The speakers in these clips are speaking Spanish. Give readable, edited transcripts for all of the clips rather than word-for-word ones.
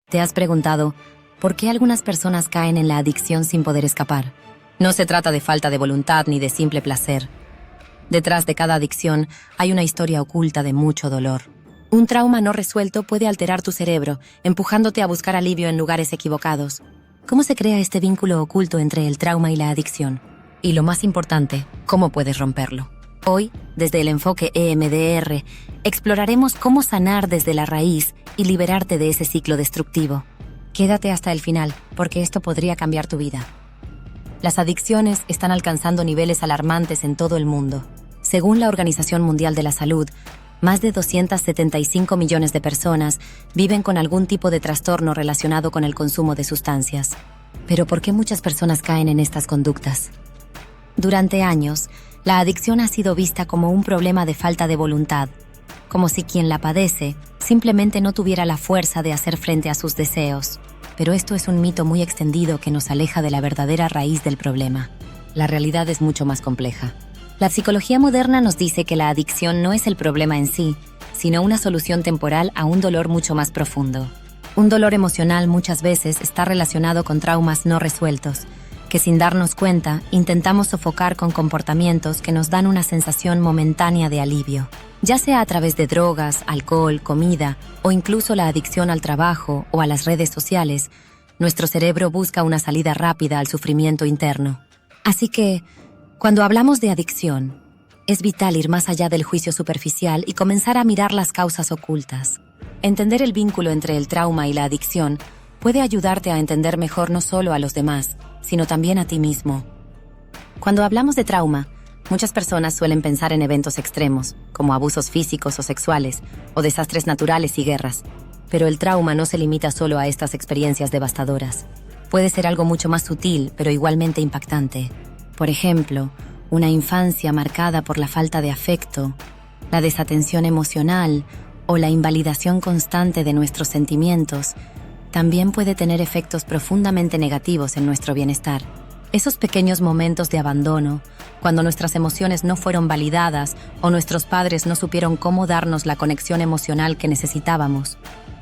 ¿Te has preguntado por qué algunas personas caen en la adicción sin poder escapar? No se trata de falta de voluntad ni de simple placer. Detrás de cada adicción hay una historia oculta de mucho dolor. Un trauma no resuelto puede alterar tu cerebro, empujándote a buscar alivio en lugares equivocados. ¿Cómo se crea este vínculo oculto entre el trauma y la adicción? Y lo más importante, ¿cómo puedes romperlo? Hoy, desde el enfoque EMDR, exploraremos cómo sanar desde la raíz y liberarte de ese ciclo destructivo. Quédate hasta el final, porque esto podría cambiar tu vida. Las adicciones están alcanzando niveles alarmantes en todo el mundo. Según la Organización Mundial de la Salud, más de 275 millones de personas viven con algún tipo de trastorno relacionado con el consumo de sustancias. Pero ¿por qué muchas personas caen en estas conductas? Durante años, la adicción ha sido vista como un problema de falta de voluntad, como si quien la padece simplemente no tuviera la fuerza de hacer frente a sus deseos. Pero esto es un mito muy extendido que nos aleja de la verdadera raíz del problema. La realidad es mucho más compleja. La psicología moderna nos dice que la adicción no es el problema en sí, sino una solución temporal a un dolor mucho más profundo. Un dolor emocional muchas veces está relacionado con traumas no resueltos, que sin darnos cuenta intentamos sofocar con comportamientos que nos dan una sensación momentánea de alivio. Ya sea a través de drogas, alcohol, comida o incluso la adicción al trabajo o a las redes sociales, nuestro cerebro busca una salida rápida al sufrimiento interno. Así que, cuando hablamos de adicción, es vital ir más allá del juicio superficial y comenzar a mirar las causas ocultas. Entender el vínculo entre el trauma y la adicción puede ayudarte a entender mejor no solo a los demás, sino también a ti mismo. Cuando hablamos de trauma, muchas personas suelen pensar en eventos extremos, como abusos físicos o sexuales, o desastres naturales y guerras. Pero el trauma no se limita solo a estas experiencias devastadoras. Puede ser algo mucho más sutil, pero igualmente impactante. Por ejemplo, una infancia marcada por la falta de afecto, la desatención emocional o la invalidación constante de nuestros sentimientos también puede tener efectos profundamente negativos en nuestro bienestar. Esos pequeños momentos de abandono, cuando nuestras emociones no fueron validadas o nuestros padres no supieron cómo darnos la conexión emocional que necesitábamos,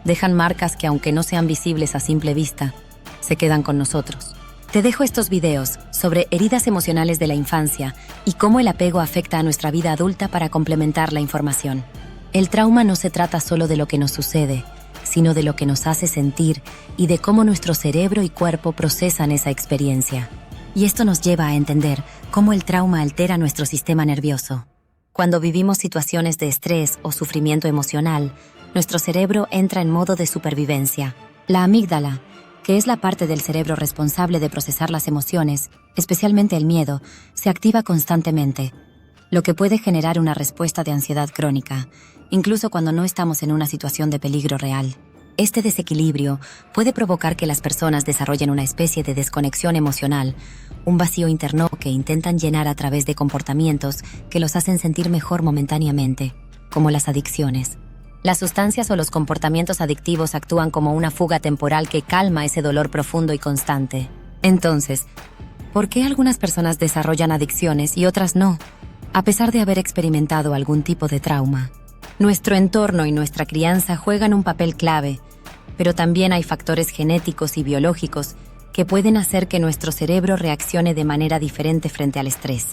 dejan marcas que, aunque no sean visibles a simple vista, se quedan con nosotros. Te dejo estos videos sobre heridas emocionales de la infancia y cómo el apego afecta a nuestra vida adulta para complementar la información. El trauma no se trata solo de lo que nos sucede, sino de lo que nos hace sentir y de cómo nuestro cerebro y cuerpo procesan esa experiencia. Y esto nos lleva a entender cómo el trauma altera nuestro sistema nervioso. Cuando vivimos situaciones de estrés o sufrimiento emocional, nuestro cerebro entra en modo de supervivencia. La amígdala, que es la parte del cerebro responsable de procesar las emociones, especialmente el miedo, se activa constantemente, lo que puede generar una respuesta de ansiedad crónica, incluso cuando no estamos en una situación de peligro real. Este desequilibrio puede provocar que las personas desarrollen una especie de desconexión emocional, un vacío interno que intentan llenar a través de comportamientos que los hacen sentir mejor momentáneamente, como las adicciones. Las sustancias o los comportamientos adictivos actúan como una fuga temporal que calma ese dolor profundo y constante. Entonces, ¿por qué algunas personas desarrollan adicciones y otras no, a pesar de haber experimentado algún tipo de trauma? Nuestro entorno y nuestra crianza juegan un papel clave, pero también hay factores genéticos y biológicos que pueden hacer que nuestro cerebro reaccione de manera diferente frente al estrés.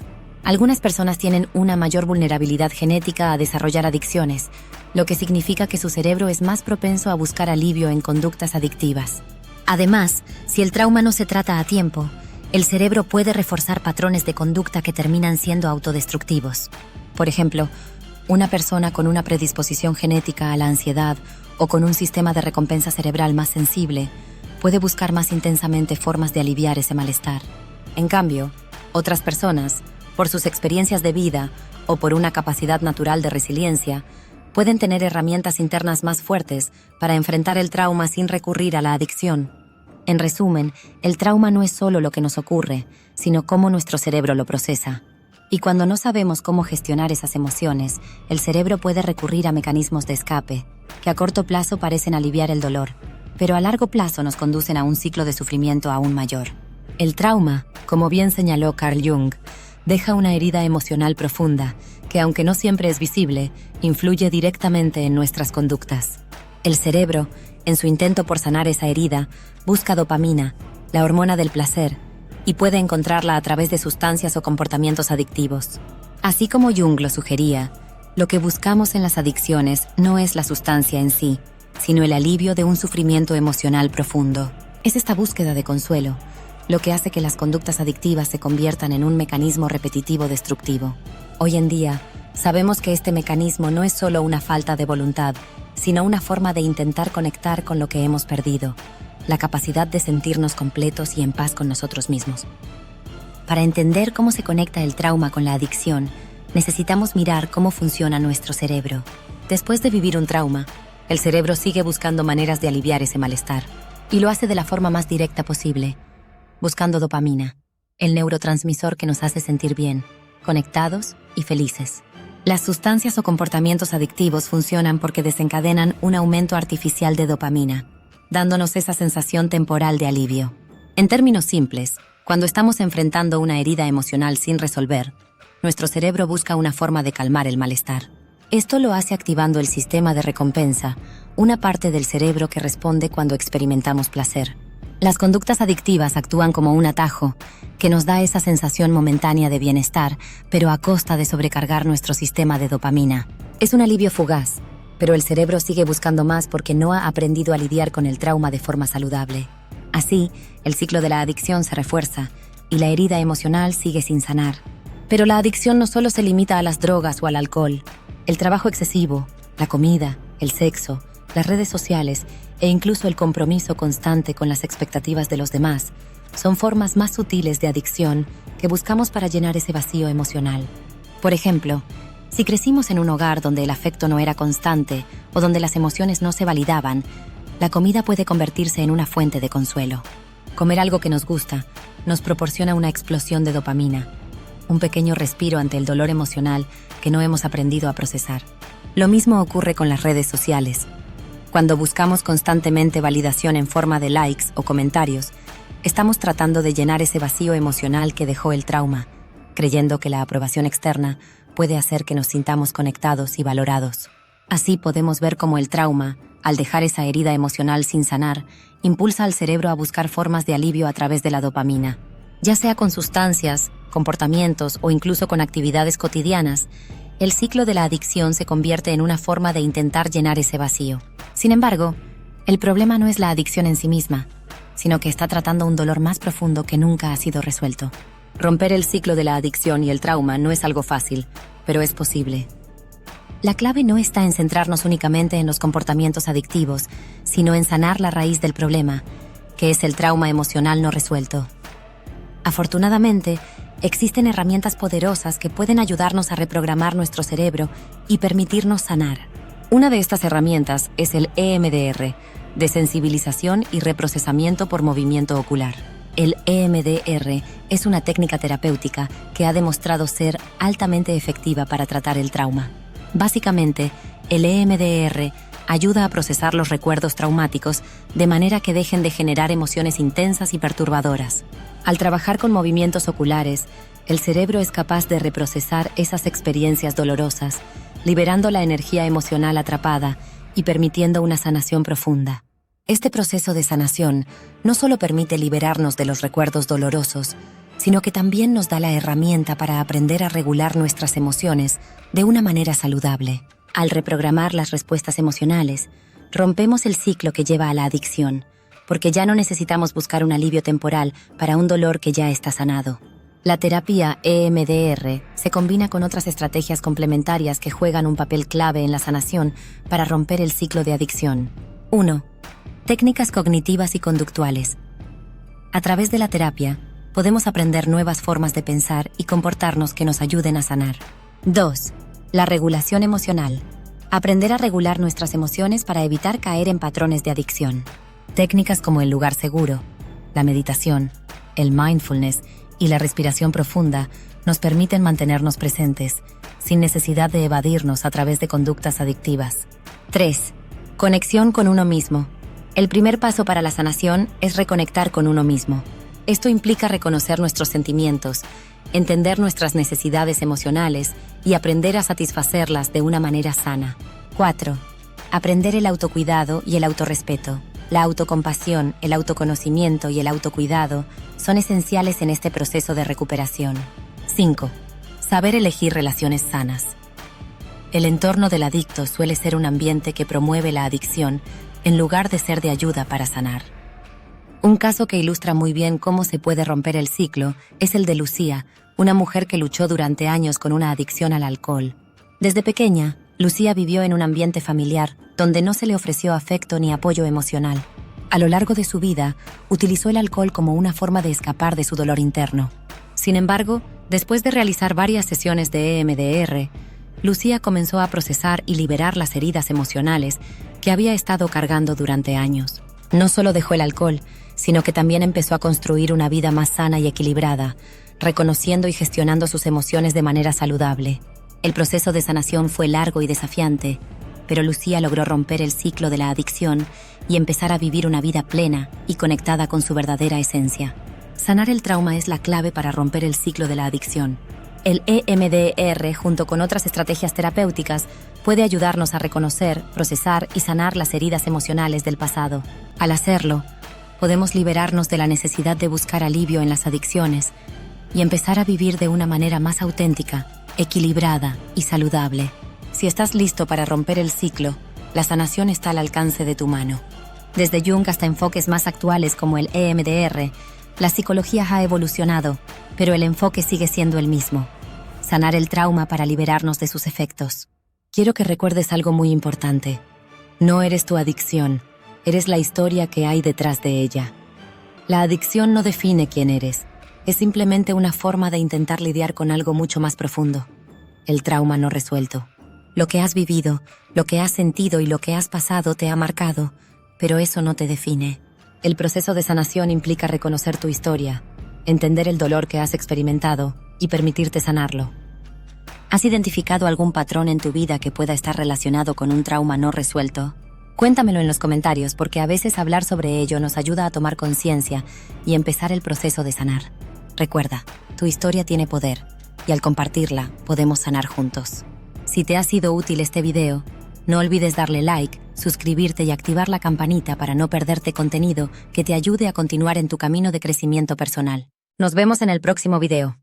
Algunas personas tienen una mayor vulnerabilidad genética a desarrollar adicciones, lo que significa que su cerebro es más propenso a buscar alivio en conductas adictivas. Además, si el trauma no se trata a tiempo, el cerebro puede reforzar patrones de conducta que terminan siendo autodestructivos. Por ejemplo, una persona con una predisposición genética a la ansiedad o con un sistema de recompensa cerebral más sensible puede buscar más intensamente formas de aliviar ese malestar. En cambio, otras personas, por sus experiencias de vida o por una capacidad natural de resiliencia, pueden tener herramientas internas más fuertes para enfrentar el trauma sin recurrir a la adicción. En resumen, el trauma no es solo lo que nos ocurre, sino cómo nuestro cerebro lo procesa. Y cuando no sabemos cómo gestionar esas emociones, el cerebro puede recurrir a mecanismos de escape, que a corto plazo parecen aliviar el dolor, pero a largo plazo nos conducen a un ciclo de sufrimiento aún mayor. El trauma, como bien señaló Carl Jung, deja una herida emocional profunda, que aunque no siempre es visible, influye directamente en nuestras conductas. El cerebro en su intento por sanar esa herida, busca dopamina, la hormona del placer, y puede encontrarla a través de sustancias o comportamientos adictivos. Así como Jung lo sugería, lo que buscamos en las adicciones no es la sustancia en sí, sino el alivio de un sufrimiento emocional profundo. Es esta búsqueda de consuelo lo que hace que las conductas adictivas se conviertan en un mecanismo repetitivo destructivo. Hoy en día, sabemos que este mecanismo no es solo una falta de voluntad, sino una forma de intentar conectar con lo que hemos perdido, la capacidad de sentirnos completos y en paz con nosotros mismos. Para entender cómo se conecta el trauma con la adicción, necesitamos mirar cómo funciona nuestro cerebro. Después de vivir un trauma, el cerebro sigue buscando maneras de aliviar ese malestar, y lo hace de la forma más directa posible, buscando dopamina, el neurotransmisor que nos hace sentir bien, conectados y felices. Las sustancias o comportamientos adictivos funcionan porque desencadenan un aumento artificial de dopamina, dándonos esa sensación temporal de alivio. En términos simples, cuando estamos enfrentando una herida emocional sin resolver, nuestro cerebro busca una forma de calmar el malestar. Esto lo hace activando el sistema de recompensa, una parte del cerebro que responde cuando experimentamos placer. Las conductas adictivas actúan como un atajo que nos da esa sensación momentánea de bienestar, pero a costa de sobrecargar nuestro sistema de dopamina. Es un alivio fugaz, pero el cerebro sigue buscando más porque no ha aprendido a lidiar con el trauma de forma saludable. Así, el ciclo de la adicción se refuerza y la herida emocional sigue sin sanar. Pero la adicción no solo se limita a las drogas o al alcohol. El trabajo excesivo, la comida, el sexo, las redes sociales e incluso el compromiso constante con las expectativas de los demás son formas más sutiles de adicción que buscamos para llenar ese vacío emocional. Por ejemplo, si crecimos en un hogar donde el afecto no era constante o donde las emociones no se validaban, la comida puede convertirse en una fuente de consuelo. Comer algo que nos gusta nos proporciona una explosión de dopamina, un pequeño respiro ante el dolor emocional que no hemos aprendido a procesar. Lo mismo ocurre con las redes sociales. Cuando buscamos constantemente validación en forma de likes o comentarios, estamos tratando de llenar ese vacío emocional que dejó el trauma, creyendo que la aprobación externa puede hacer que nos sintamos conectados y valorados. Así podemos ver cómo el trauma, al dejar esa herida emocional sin sanar, impulsa al cerebro a buscar formas de alivio a través de la dopamina. Ya sea con sustancias, comportamientos o incluso con actividades cotidianas, el ciclo de la adicción se convierte en una forma de intentar llenar ese vacío. Sin embargo, el problema no es la adicción en sí misma, sino que está tratando un dolor más profundo que nunca ha sido resuelto. Romper el ciclo de la adicción y el trauma no es algo fácil, pero es posible. La clave no está en centrarnos únicamente en los comportamientos adictivos, sino en sanar la raíz del problema, que es el trauma emocional no resuelto. Afortunadamente, existen herramientas poderosas que pueden ayudarnos a reprogramar nuestro cerebro y permitirnos sanar. Una de estas herramientas es el EMDR, desensibilización y reprocesamiento por movimiento ocular. El EMDR es una técnica terapéutica que ha demostrado ser altamente efectiva para tratar el trauma. Básicamente, el EMDR ayuda a procesar los recuerdos traumáticos de manera que dejen de generar emociones intensas y perturbadoras. Al trabajar con movimientos oculares, el cerebro es capaz de reprocesar esas experiencias dolorosas, liberando la energía emocional atrapada y permitiendo una sanación profunda. Este proceso de sanación no solo permite liberarnos de los recuerdos dolorosos, sino que también nos da la herramienta para aprender a regular nuestras emociones de una manera saludable. Al reprogramar las respuestas emocionales, rompemos el ciclo que lleva a la adicción, porque ya no necesitamos buscar un alivio temporal para un dolor que ya está sanado. La terapia EMDR se combina con otras estrategias complementarias que juegan un papel clave en la sanación para romper el ciclo de adicción. 1. Técnicas cognitivas y conductuales. A través de la terapia, podemos aprender nuevas formas de pensar y comportarnos que nos ayuden a sanar. 2. La regulación emocional. Aprender a regular nuestras emociones para evitar caer en patrones de adicción. Técnicas como el lugar seguro, la meditación, el mindfulness y la respiración profunda nos permiten mantenernos presentes, sin necesidad de evadirnos a través de conductas adictivas. 3. Conexión con uno mismo. El primer paso para la sanación es reconectar con uno mismo. Esto implica reconocer nuestros sentimientos, entender nuestras necesidades emocionales y aprender a satisfacerlas de una manera sana. 4. aprender el autocuidado y el autorrespeto. La autocompasión, el autoconocimiento y el autocuidado son esenciales en este proceso de recuperación. 5. Saber elegir relaciones sanas. El entorno del adicto suele ser un ambiente que promueve la adicción en lugar de ser de ayuda para sanar. Un caso que ilustra muy bien cómo se puede romper el ciclo es el de Lucía, una mujer que luchó durante años con una adicción al alcohol. Desde pequeña, Lucía vivió en un ambiente familiar donde no se le ofreció afecto ni apoyo emocional. A lo largo de su vida, utilizó el alcohol como una forma de escapar de su dolor interno. Sin embargo, después de realizar varias sesiones de EMDR, Lucía comenzó a procesar y liberar las heridas emocionales que había estado cargando durante años. No solo dejó el alcohol, sino que también empezó a construir una vida más sana y equilibrada, reconociendo y gestionando sus emociones de manera saludable. El proceso de sanación fue largo y desafiante, pero Lucía logró romper el ciclo de la adicción y empezar a vivir una vida plena y conectada con su verdadera esencia. Sanar el trauma es la clave para romper el ciclo de la adicción. El EMDR, junto con otras estrategias terapéuticas, puede ayudarnos a reconocer, procesar y sanar las heridas emocionales del pasado. Al hacerlo, podemos liberarnos de la necesidad de buscar alivio en las adicciones y empezar a vivir de una manera más auténtica, equilibrada y saludable. Si estás listo para romper el ciclo, la sanación está al alcance de tu mano. Desde Jung hasta enfoques más actuales como el EMDR, la psicología ha evolucionado, pero el enfoque sigue siendo el mismo: sanar el trauma para liberarnos de sus efectos. Quiero que recuerdes algo muy importante. No eres tu adicción, eres la historia que hay detrás de ella. La adicción no define quién eres, es simplemente una forma de intentar lidiar con algo mucho más profundo: el trauma no resuelto. Lo que has vivido, lo que has sentido y lo que has pasado te ha marcado, pero eso no te define. El proceso de sanación implica reconocer tu historia, entender el dolor que has experimentado y permitirte sanarlo. ¿Has identificado algún patrón en tu vida que pueda estar relacionado con un trauma no resuelto? Cuéntamelo en los comentarios, porque a veces hablar sobre ello nos ayuda a tomar conciencia y empezar el proceso de sanar. Recuerda, tu historia tiene poder y al compartirla podemos sanar juntos. Si te ha sido útil este video, no olvides darle like, suscribirte y activar la campanita para no perderte contenido que te ayude a continuar en tu camino de crecimiento personal. Nos vemos en el próximo video.